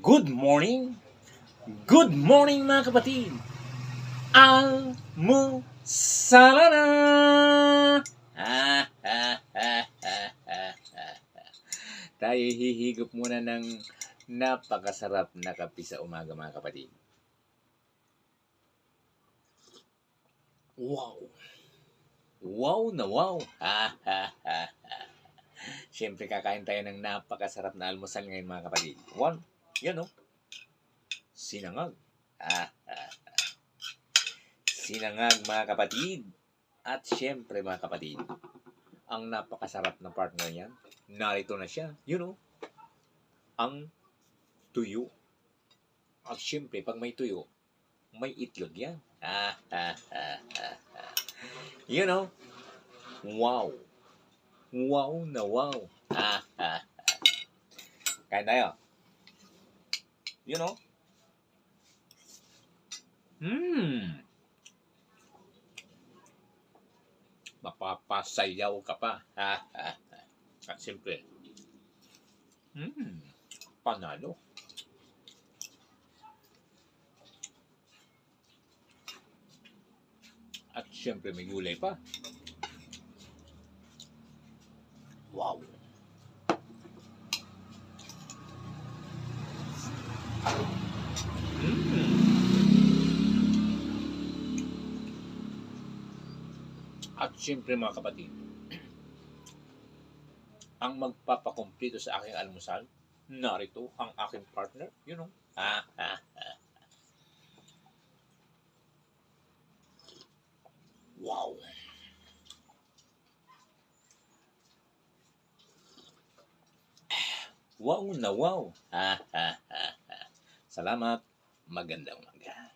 Good morning! Good morning mga kapatid! Almusala na! Tayo hihigop muna ng napakasarap na kape sa umaga mga kapatid. Wow! Wow na wow! Siyempre kakain tayo ng napakasarap na almusal ngayon mga kapatid. One, yan o. Sinangag. Sinangag mga kapatid. At siyempre mga kapatid, ang napakasarap na partner niyan, narito na siya. You know, ang tuyo. At siyempre, pag may tuyo, may itlog yan. You know, wow. Wow na wow. Kain tayo. You know? Mapapasayaw ka pa. At siyempre, panalo. At siyempre, may gulay pa. Wow. At siyempre mga kapatid, ang magpapakumpleto sa aking almusal, narito ang aking partner, you know. Wow. Wow na wow. Salamat. Magandang umaga.